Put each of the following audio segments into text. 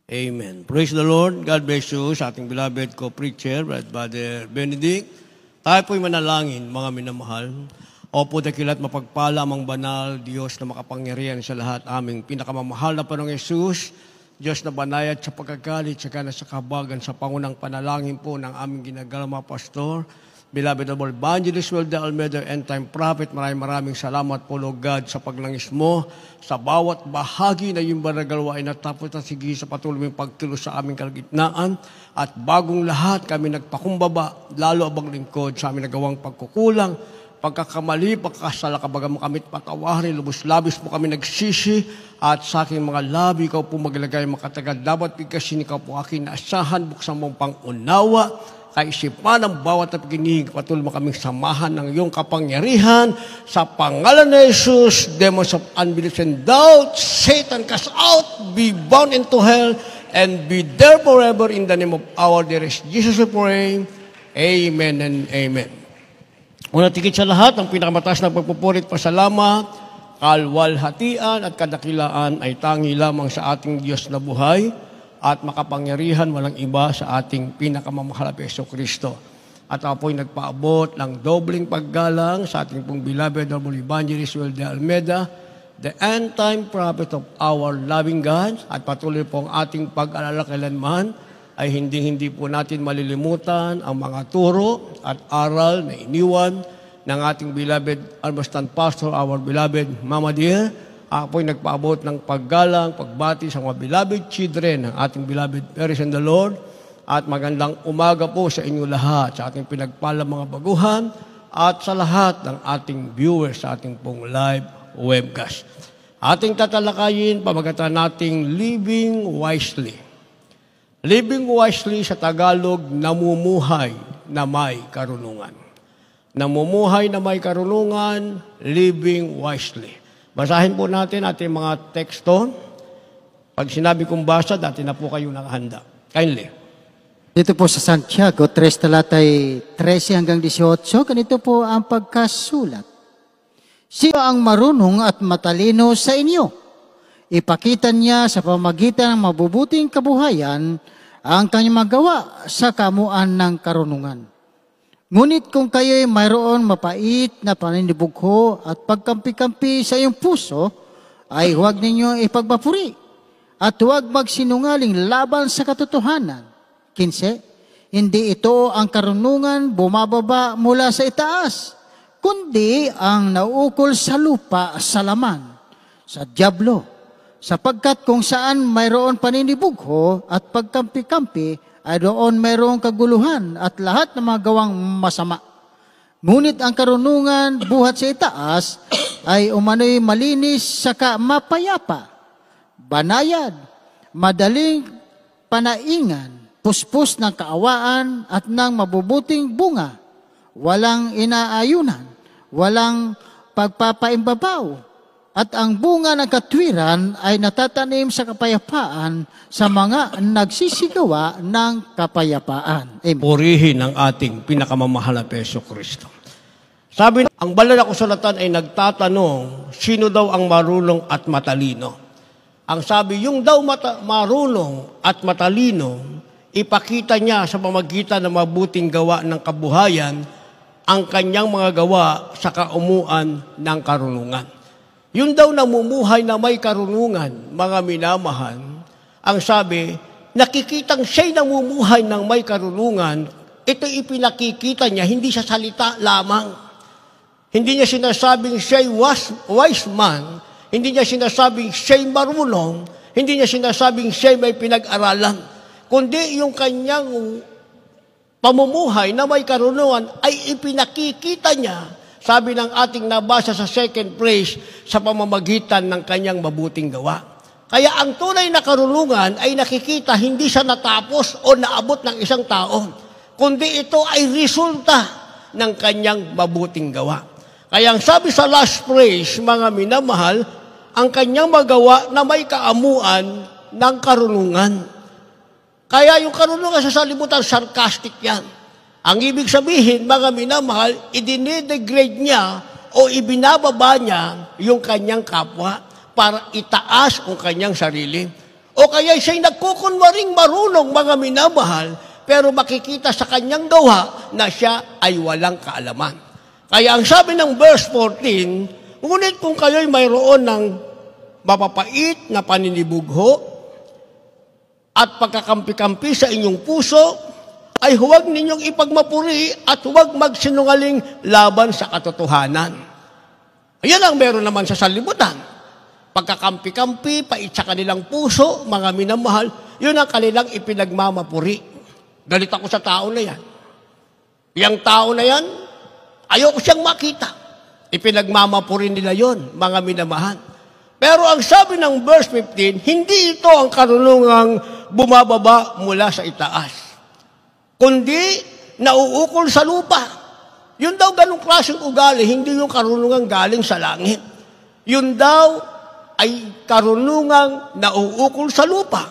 Amen. Praise the Lord. God bless you sa ating beloved co-preacher, Brother Benedict. Tayo po'y manalangin, mga minamahal. Opo, dakilat mapagpala ang banal, Diyos na makapangyarihan sa lahat, aming pinakamamahal na Panginoong Yesus, Diyos na banayad sa pagkagalit, saka na sa kabagan, sa pangunang panalangin po ng aming ginagalama pastor, beloved of Evangelist Welder Almeida, end time prophet, maraming salamat po, Lord God, sa paglangis mo, sa bawat bahagi na yung baragalwa ay natapos na sige sa patuloy mong pagkilos sa aming kalagitnaan. At bagong lahat kami nagpakumbaba, lalo abang lingkod sa aming nagawang pagkukulang, pagkakamali, pagkasala, kabaga mo kami patawarin, lubos-labis po kami nagsisi, at sa aking mga labi, ikaw po maglagay makatagal. Dapat bigkasin ikaw po aking naasahan, buksan mong pangunawa, kaisipan ng bawat na paginig, patuloy mo kaming samahan ng iyong kapangyarihan. Sa pangalan ni Jesus, demons of unbelief and doubt, Satan cast out, be bound into hell, and be there forever in the name of our dearest Jesus we pray. Amen and amen. Una tigit sa lahat, ang pinakamataas na pagpupurit, pasalamat, kalwalhatian at kadakilaan ay tangi lamang sa ating Diyos na buhay at makapangyarihan, walang iba sa ating pinakamamahal na Yesu Kristo. At ako po'y nagpaabot ng dobling paggalang sa ating pong beloved Honorable Evangelist Welder Almeida, the end-time prophet of our loving God, at patuloy po ang ating pag-alala kailanman ay hindi po natin malilimutan ang mga turo at aral na iniwan ng ating beloved Almastan Pastor, our beloved Mama Dear. Ako po'y nagpaabot ng paggalang, pagbati sa mga beloved children ng ating beloved parents in the Lord. At magandang umaga po sa inyo lahat, sa ating pinagpalang mga baguhan, at sa lahat ng ating viewers sa ating pong live webcast. Ating tatalakayin, pamagatan nating Living Wisely. Living wisely sa Tagalog, namumuhay na may karunungan. Namumuhay na may karunungan, living wisely. Basahin po natin ating mga teksto. Pag sinabi kong basa, dati na po kayo nakahanda. Kindly. Dito po sa Santiago 3 talatay 13 hanggang 18, ganito po ang pagkasulat. Sino ang marunong at matalino sa inyo? Ipakita niya sa pamagitan ng mabubuting kabuhayan ang kanyang magawa sa kamuan ng karunungan. Ngunit kung kayo'y mayroon mapait na paninibugho at pagkampi-kampi sa iyong puso, ay huwag ninyong ipagbapuri at huwag magsinungaling laban sa katotohanan. 15, hindi ito ang karunungan bumababa mula sa itaas, kundi ang nauukol sa lupa sa laman, sa dyablo, sapagkat kung saan mayroon paninibugho at pagkampi-kampi, ay doon mayroong kaguluhan at lahat ng mga gawang masama. Ngunit ang karunungan buhat sa itaas ay umano'y malinis saka mapayapa, banayad, madaling panaingan, puspos ng kaawaan at ng mabubuting bunga, walang inaayunan, walang pagpapaimbabaw, at ang bunga ng katwiran ay natatanim sa kapayapaan sa mga nagsisigawa ng kapayapaan. Amen. Purihin ang ating pinakamamahal na Yesu Kristo. Sabi, ang banal na kasulatan ay nagtatanong, sino daw ang marunong at matalino? Ang sabi, yung daw marunong at matalino, ipakita niya sa pamagitan ng mabuting gawa ng kabuhayan ang kanyang mga gawa sa kaumuan ng karunungan. Yung daw namumuhay na may karunungan, mga minamahal, ang sabi, nakikitang siya'y namumuhay ng may karunungan, ito ipinakikita niya, hindi sa salita lamang. Hindi niya sinasabing siya'y wise man, hindi niya sinasabing siya'y marunong, hindi niya sinasabing siya'y may pinag-aralan, kundi yung kanyang pamumuhay na may karunungan ay ipinakikita niya, sabi ng ating nabasa sa second phrase, sa pamamagitan ng kanyang mabuting gawa. Kaya ang tunay na karunungan ay nakikita hindi siya natapos o naabot ng isang tao, kundi ito ay resulta ng kanyang mabuting gawa. Kaya ang sabi sa last phrase, mga minamahal, ang kanyang magawa na may kaamuan ng karunungan. Kaya yung karunungan sa salibutan, sarcastic yan. Ang ibig sabihin, mga minamahal, idinidegrade niya o ibinababa niya yung kanyang kapwa para itaas ang kanyang sarili. O kaya siya'y nagkukunwaring marunong, mga minamahal, pero makikita sa kanyang gawa na siya ay walang kaalaman. Kaya ang sabi ng verse 14, ngunit kung kayo'y mayroon ng mapapait na paninibugho at pagkakampi-kampi sa inyong puso, ay huwag ninyong ipagmapuri at huwag magsinungaling laban sa katotohanan. Ayan ang meron naman sa sanlibutan. Pagkakampi-kampi, pait sa kanilang puso, mga minamahal, yun ang kanilang ipinagmamapuri. Galit ako sa tao na yan. Yang tao na yan, ayoko siyang makita. Ipinagmamapuri nila yon, mga minamahal. Pero ang sabi ng verse 15, hindi ito ang karunungang bumababa mula sa itaas, kundi nauukol sa lupa. Yun daw ganong klaseng ugali, hindi yung karunungang galing sa langit. Yun daw ay karunungang nauukol sa lupa.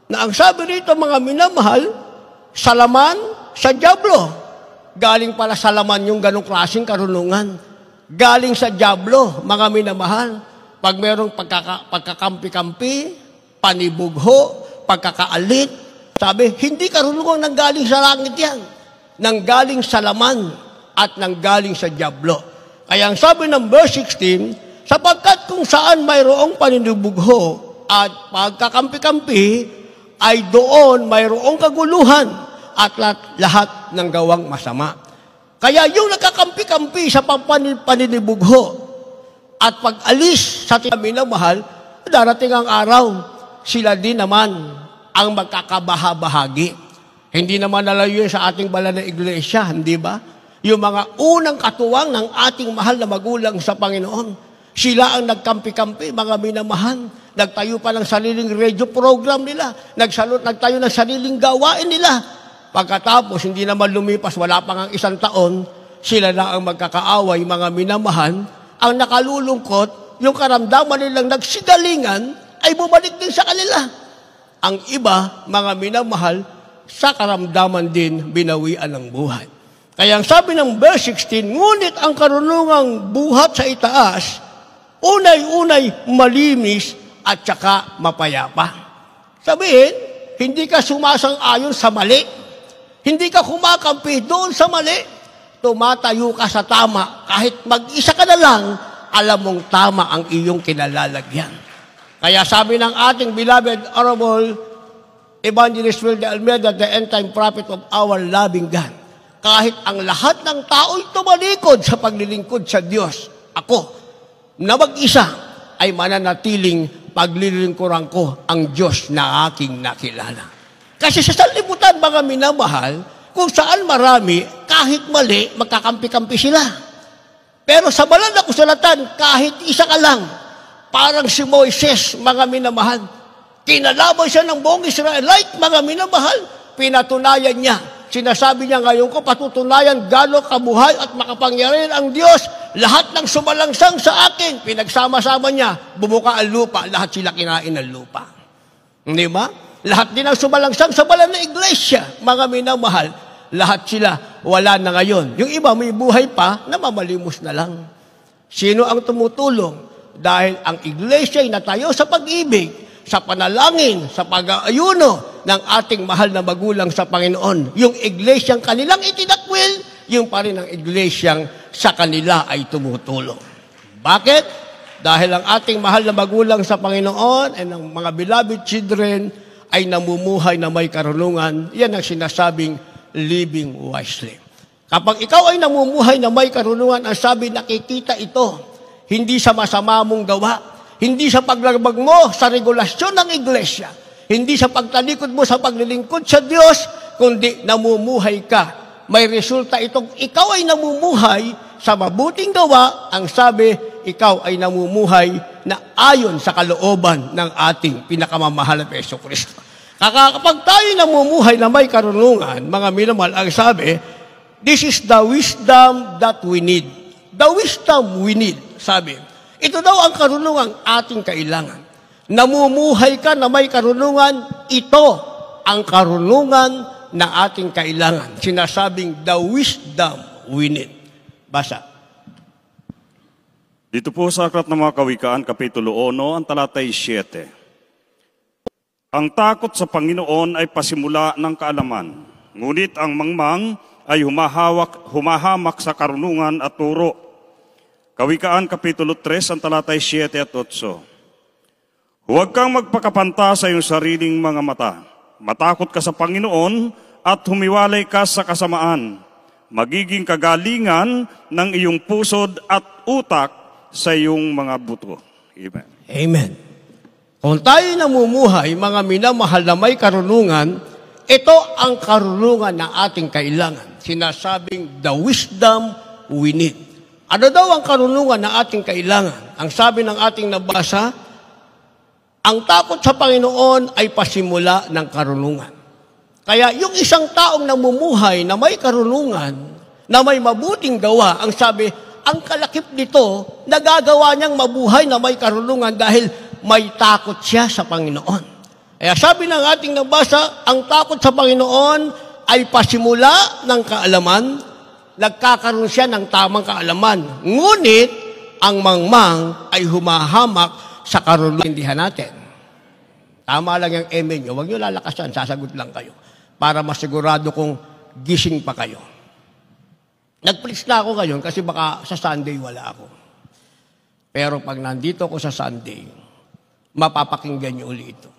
Na ang sabi rito, mga minamahal, salaman sa dyablo. Galing pala sa laman yung ganong klaseng karunungan. Galing sa dyablo, mga minamahal. Pag merong pagkakampi-kampi, panibugho, pagkakaalit, sabi, hindi karunungan nanggaling sa langit yan. Nanggaling sa laman at nanggaling sa dyablo. Kaya ang sabi ng verse 16, sapagkat kung saan mayroong paninibugho at pagkakampi-kampi, ay doon mayroong kaguluhan at lahat ng gawang masama. Kaya yung nagkakampi-kampi sa paninibugho, at pag-alis sa minamahal, darating ang araw, sila din naman ang magkakabahabahagi. Hindi naman nalayo sa ating banal na iglesia, hindi ba? Yung mga unang katuwang ng ating mahal na magulang sa Panginoon, sila ang nagkampi-kampi, mga minamahal. Nagtayo pa ng sariling radio program nila. Nagtayo ng sariling gawain nila. Pagkatapos, hindi naman lumipas, wala pang ang isang taon, sila na ang magkakaaway, mga minamahal. Ang nakalulungkot, yung karamdaman nilang nagsigalingan, ay bumalik din sa kanila. Ang iba, mga minamahal, sa karamdaman din binawian ng buhay. Kaya ang sabi ng verse 16, ngunit ang karunungang buhat sa itaas, unay-unay malinis at saka mapayapa. Sabihin, hindi ka sumasang-ayon sa mali. Hindi ka kumakampi doon sa mali. Tumatayo ka sa tama, kahit mag-isa ka na lang, alam mong tama ang iyong kinalalagyan. Kaya sabi ng ating beloved Honorable Evangelist Will de Almeida, the end-time prophet of our loving God, kahit ang lahat ng tao'y tumalikod sa paglilingkod sa Diyos, ako, na mag-isa, ay mananatiling paglilingkuran ko ang Diyos na aking nakilala. Kasi sa sanlibutan, mga minamahal, kung saan marami, kahit mali, magkakampi-kampi sila. Pero sa banal na kasulatan, kahit isa ka lang, parang si Moises, mga minamahal, kinalaban siya ng buong Israelite, mga minamahal, pinatunayan niya. Sinasabi niya ngayon ko, patutunayan gano'ng kabuhay at makapangyarihan ang Diyos. Lahat ng sumalangsang sa akin, pinagsama-sama niya, bumuka ang lupa, lahat sila kinain ng lupa. Hindi ba? Lahat din ang sumalangsang sa banal na iglesia, mga minamahal, lahat sila wala na ngayon. Yung iba may buhay pa, namamalimos na lang. Sino ang tumutulong? Dahil ang iglesia ay natayo sa pag-ibig, sa panalangin, sa pag-aayuno ng ating mahal na magulang sa Panginoon. Yung iglesyang kanilang itinakwil, yung pa rin ang iglesyang sa kanila ay tumutulong. Bakit? Dahil ang ating mahal na magulang sa Panginoon and ang mga beloved children ay namumuhay na may karunungan. Yan ang sinasabing living wisely. Kapag ikaw ay namumuhay na may karunungan, ang sabi, nakikita ito, hindi sa masama mong gawa, hindi sa paglabag mo sa regulasyon ng iglesia, hindi sa pagtalikod mo sa paglilingkod sa Diyos, kundi namumuhay ka. May resulta itong ikaw ay namumuhay sa mabuting gawa, ang sabi, ikaw ay namumuhay na ayon sa kalooban ng ating pinakamamahal na Hesus Kristo. Kapag tayo namumuhay na may karunungan, mga minamahal, ang sabi, this is the wisdom that we need. The wisdom we need, sabi. Ito daw ang karunungan ating kailangan. Namumuhay ka na may karunungan, ito ang karunungan na ating kailangan. Sinasabing, the wisdom we need. Basa. Dito po sa Aklat ng mga Kawikaan, Kapitulo 1, ang talatay 7. Ang takot sa Panginoon ay pasimula ng kaalaman, ngunit ang mangmang ay humahamak sa karunungan at turo. Kawikaan Kapitulo 3, ang talatay 7 at 8. Huwag kang magpakapanta sa iyong sariling mga mata. Matakot ka sa Panginoon at humiwalay ka sa kasamaan. Magiging kagalingan ng iyong pusod at utak sa iyong mga buto. Amen. Amen. Kung tayo namumuhay, mga minamahal na may karunungan, ito ang karunungan na ating kailangan. Sinasabing, the wisdom we need. Ano daw ang karunungan na ating kailangan? Ang sabi ng ating nabasa, ang takot sa Panginoon ay pasimula ng karunungan. Kaya yung isang taong namumuhay na may karunungan, na may mabuting gawa, ang sabi, ang kalakip nito, nagagawa niyang mabuhay na may karunungan dahil may takot siya sa Panginoon. Kaya sabi ng ating nabasa, ang takot sa Panginoon ay pasimula ng kaalaman, nagkakaroon siya ng tamang kaalaman. Ngunit, ang mangmang ay humahamak sa karunungan natin. Tama lang yung amen nyo. Huwag nyo lalakasan, sasagot lang kayo. Para masigurado kong gising pa kayo. Nag-preach na ako ngayon kasi baka sa Sunday wala ako. Pero pag nandito ako sa Sunday, mapapakinggan nyo ulit ito.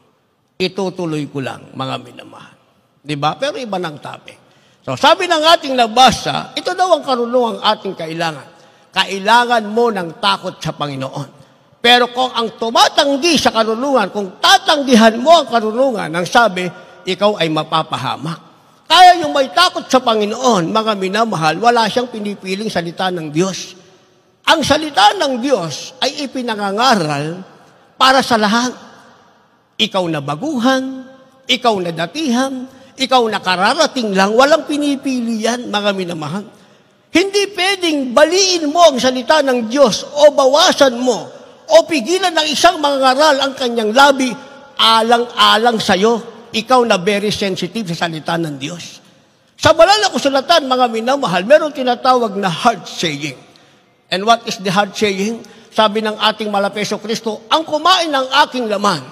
Itutuloy ko lang, mga minamahal. Diba? Pero iba ng topic. So, sabi ng ating nabasa, ito daw ang karunungang ating kailangan. Kailangan mo ng takot sa Panginoon. Pero kung ang tumatanggi sa karunungan, kung tatanggihan mo ang karunungan, ang sabi, ikaw ay mapapahamak. Kaya yung may takot sa Panginoon, mga minamahal, wala siyang pinipiling salita ng Diyos. Ang salita ng Diyos ay ipinangangaral para sa lahat. Ikaw na baguhan, ikaw na datihan, ikaw na kararating lang, walang pinipili yan, mga minamahal. Hindi pwedeng baliin mo ang salita ng Diyos o bawasan mo o pigilan ng isang mangangaral ang kanyang labi alang-alang sa'yo. Ikaw na very sensitive sa salita ng Diyos. Sa banal na kasulatan, mga minamahal, meron tinatawag na hard saying. And what is the hard saying? Sabi ng ating Malapeso Kristo, ang kumain ng aking laman,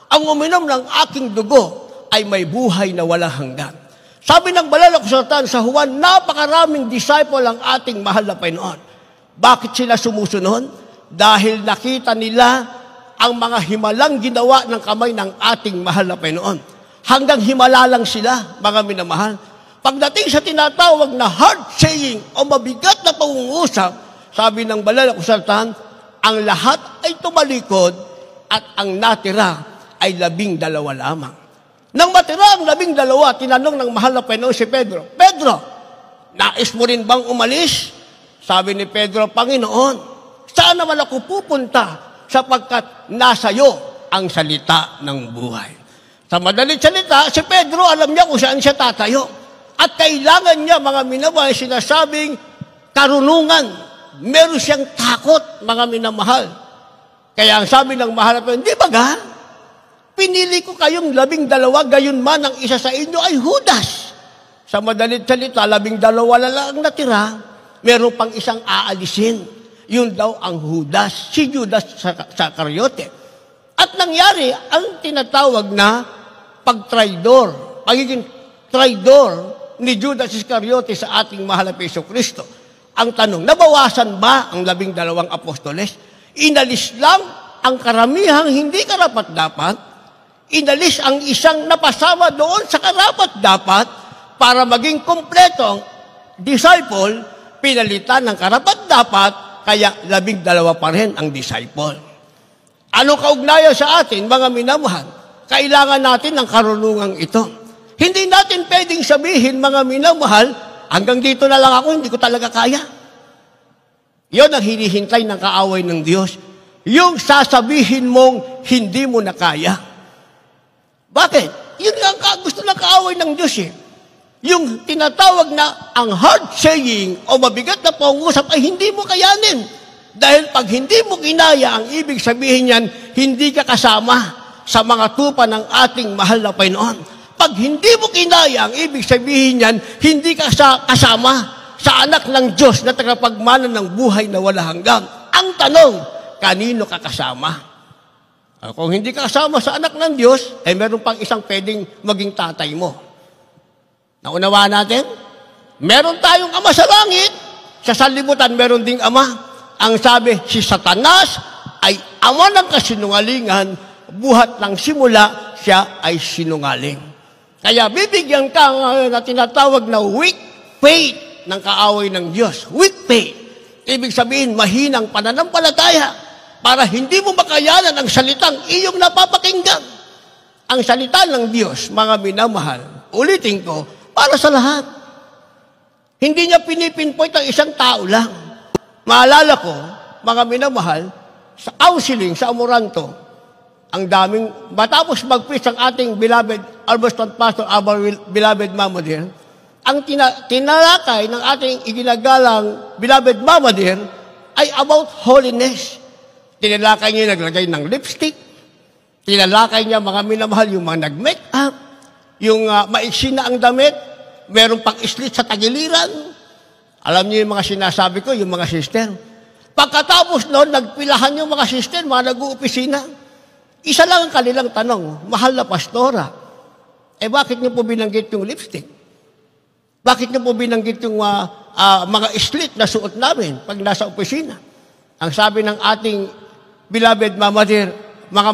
ang uminom ng aking dugo, ay may buhay na walang hanggan. Sabi ng banal na kasulatan sa Juan, napakaraming disciple ang ating mahal na Panginoon. Bakit sila sumusunod? Dahil nakita nila ang mga himalang ginawa ng kamay ng ating mahal na Panginoon. Hanggang himala lang sila, mga minamahal. Pagdating sa tinatawag na hard saying o mabigat na pangungusap, sabi ng banal na kasulatan, ang lahat ay tumalikod at ang natira ay 12 lamang. Nang matira ang 12, tinanong ng mahal na Panginoon si Pedro, Pedro, nais mo rin bang umalis? Sabi ni Pedro, Panginoon, saan naman ako pupunta sapagkat nasa iyo ang salita ng buhay. Sa madalit salita, si Pedro alam niya kung saan siya tatayo. At kailangan niya, mga minamahal, sinasabing karunungan. Meron siyang takot, mga minamahal. Kaya ang sabi ng mahal na Panginoon, di ba ga? Pinili ko kayong 12, gayon man ang isa sa inyo ay Judas. Sa madalit salita, 12 lang natira, meron pang isang aalisin. Yun daw ang Judas, si Judas sa Karyote. At nangyari ang tinatawag na pagtraidor, pagiging traidor ni Judas Iscariote sa ating mahal na Hesus Kristo. Ang tanong, nabawasan ba ang 12 apostoles? Inalis lang ang karamihang hindi karapat-dapat, inalis ang isang napasama doon sa karapat-dapat para maging kumpleto ang disciple, pinalitan ng karapat-dapat, kaya 12 pa rin ang disciple. Ano kaugnayan sa atin, mga minamahal? Kailangan natin ng karunungang ito. Hindi natin pwedeng sabihin, mga minamahal, hanggang dito na lang ako, hindi ko talaga kaya. Yon ang hinihintay ng kaaway ng Diyos. Yung sasabihin mong hindi mo na kaya. Bakit? Yun nga gusto ng kaaway ng Diyos eh. Yung tinatawag na ang hard saying o mabigat na pangungusap ay hindi mo kayanin. Dahil pag hindi mo kinaya, ang ibig sabihin yan, hindi ka kasama sa mga tupa ng ating mahal na Panginoon. Pag hindi mo kinaya, ang ibig sabihin yan, hindi ka kasama sa anak ng Diyos na tagapagmana ng buhay na wala hanggan. Ang tanong, kanino ka kasama? Kung hindi ka kasama sa anak ng Diyos, meron pang isang pwedeng maging tatay mo. Naunawaan natin? Meron tayong ama sa langit, sa sanlibutan meron ding ama. Ang sabi, si Satanas ay ama ng kasinungalingan, buhat ng simula, siya ay sinungaling. Kaya bibigyan ka na tinatawag na weak faith ng kaaway ng Diyos. Weak faith. Ibig sabihin, mahinang pananampalataya para hindi mo makayanan ang salitang iyong napapakinggan. Ang salita ng Diyos, mga minamahal, ulitin ko, para sa lahat. Hindi niya pinipinpoint ang isang tao lang. Maalala ko, mga minamahal, sa counseling, sa Amoranto, ang daming, matapos mag-preach ang ating beloved, Albert Pastor, our beloved Mama Dear, ang tinalakay ng ating iginagalang beloved Mama Dear ay about holiness. Tinalakay niya naglagay ng lipstick, tinalakay niya mga minamahal yung mga nag-make up, yung maiksi na ang damit, meron pang islit sa tagiliran. Alam niyo yung mga sinasabi ko, yung mga sister. Pagkatapos noon, nagpilahan yung mga sister, mga nag-uopisina. Isa lang ang kanilang tanong, mahal na pastora, bakit niyo po binanggit yung lipstick? Bakit niyo po binanggit yung mga islit na suot namin pag nasa opisina? Ang sabi ng ating beloved Mama Dear, mga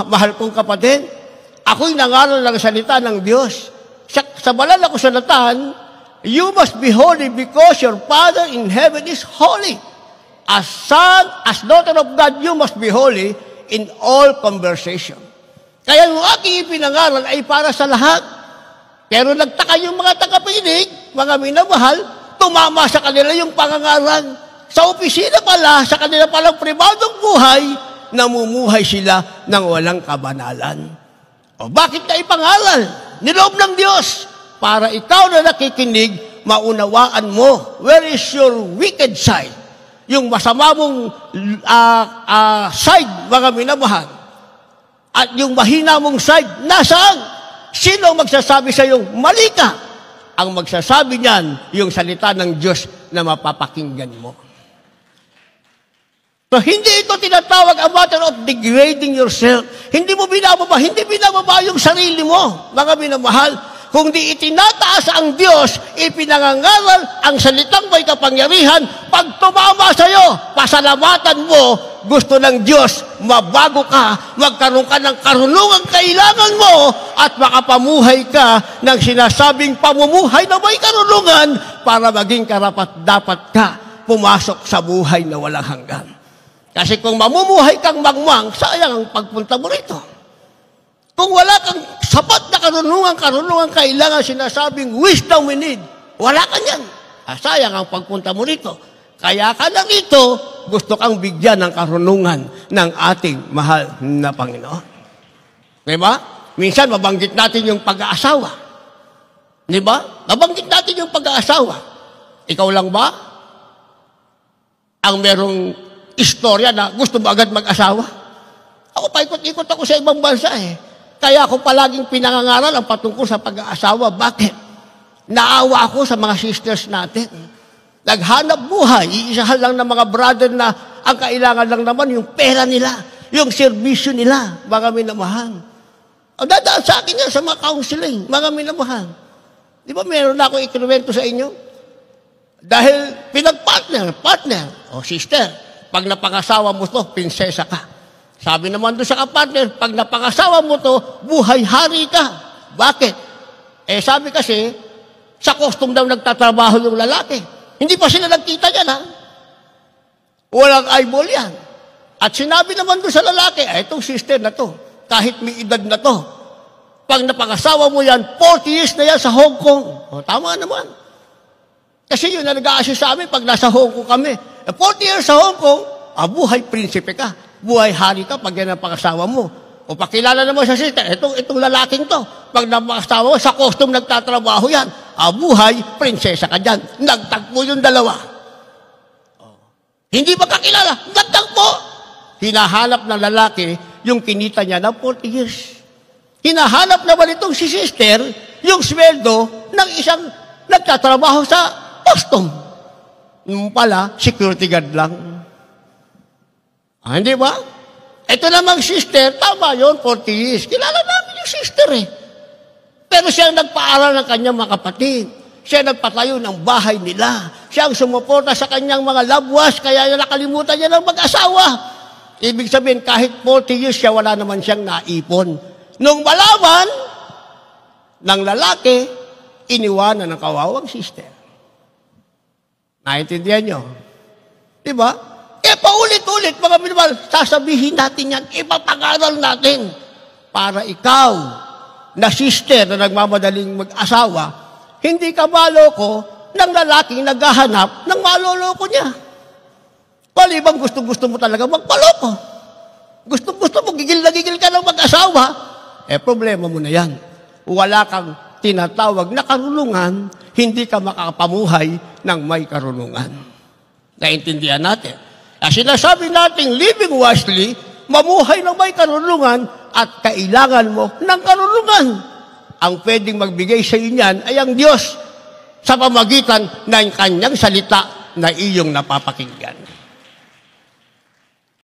mahal kong kapatid, ako'y nangaral ng salita ng Diyos. Sa banal na kasulatan, you must be holy because your Father in heaven is holy. As son, as daughter of God, you must be holy in all conversation. Kaya yung aking ipinangaral ay para sa lahat. Pero nagtaka yung mga tagapinig, mga minamahal, tumama sa kanila yung pangangaral. Sa opisina pala, sa kanila palang pribadong buhay, namumuhay sila ng walang kabanalan. O bakit na ipangaral? Niloob ng Diyos para ikaw na nakikinig, maunawaan mo, where is your wicked side? Yung masama mong side, mga minamahal. At yung mahina mong side, nasaan? Sino magsasabi sa iyong mali ka? Ang magsasabi niyan, yung salita ng Diyos na mapapakinggan mo. So, hindi ito tinatawag a matter of degrading yourself. Hindi mo binababa yung sarili mo, mga minamahal. Kung di itinataas ang Diyos, ipinangangaral ang salitang may kapangyarihan, pag tumama sa'yo, pasalamatan mo, gusto ng Diyos, mabago ka, magkaroon ka ng karunungang kailangan mo, at makapamuhay ka ng sinasabing pamumuhay na may karunungan para maging karapat-dapat ka pumasok sa buhay na walang hanggan. Kasi kung mamumuhay kang mangmang, sayang ang pagpunta mo rito. Kung wala kang sapat na karunungan kailangan sinasabing wisdom we need, wala ka niyan. Sayang ang pagpunta mo rito. Kaya ka na rito, gusto kang bigyan ng karunungan ng ating mahal na Panginoon. Diba? Minsan mabanggit natin yung pag-aasawa. Diba? Mabanggit natin yung pag-aasawa. Ikaw lang ba ang merong istorya na gusto mo agad mag-asawa? Ako paikot-ikot ako sa ibang bansa Kaya ako palaging pinangangaral ang patungkol sa pag-aasawa. Bakit? Naawa ako sa mga sisters natin. Naghanap buhay, iisahan lang ng mga brother na ang kailangan lang naman yung pera nila, yung serbisyo nila, mga minamahal. O dadaan sa akin yan sa mga counseling, mga minamahal. Di ba meron na ako ikinuwento sa inyo? Dahil partner, o sister, pag napangasawa mo to, prinsesa ka. Sabi naman doon sa kapartner, pag napangasawa mo to, buhay hari ka. Bakit? Sabi kasi, sa custom daw nagtatrabaho yung lalaki. Hindi pa sila nagkita yan, ha? Walang eyeball yan. At sinabi naman doon sa lalaki, itong sister na to, kahit may edad na to, pag napangasawa mo yan, 40 years na yan sa Hong Kong. O, tama naman. Kasi yun na nag-a-assist sa amin pag nasa Hong Kong kami. 40 years sa Hong Kong, buhay prinsipe ka. Buhay hari ka pag yan ang pangasawa mo. O pakilala naman sa sister, itong lalaking to, pag napangasawa mo, sa custom nagtatrabaho yan. Buhay, prinsesa ka dyan. Nagtagpo yung dalawa. Hindi ba kakilala? Nagtagpo. Hinahanap ng lalaki yung kinita niya ng 40 years. Hinahanap naman itong si sister yung sweldo ng isang nagtatrabaho sa custom. Nung pala, security guard lang. Hindi ba? Ito namang sister, tama yun, 40 years. Kilala namin yung sister eh. Pero siya ang nagpaaral ng kanyang mga kapatid. Siya ang nagpatayo ng bahay nila. Siya ang sumuporta sa kanyang mga labwas, kaya nakalimutan niya ng mag-asawa. Ibig sabihin, kahit 40 years siya, wala naman siyang naipon. Nung malaman ng lalaki, iniwanan ng kawawang sister. Naintindihan niyo? Diba? Paulit-ulit, mga minamahal, sasabihin natin yan, ipapag-aral natin para ikaw na sister na nagmamadaling mag-asawa, hindi ka maloko ng lalaking naghahanap ng maloloko niya. Palibang gusto-gusto mo talaga magpaloko. Gusto-gusto mo, gigil na gigil ka ng mag-asawa, problema mo na yan. Wala kang tinatawag na karunungan, hindi ka makakapamuhay ng may karunungan. Naintindihan natin? Sinasabi nating living wisely, mamuhay ng may karunungan at kailangan mo ng karunungan. Ang pwedeng magbigay sa iyo niyan ay ang Diyos sa pamagitan ng kanyang salita na iyong napapakinggan.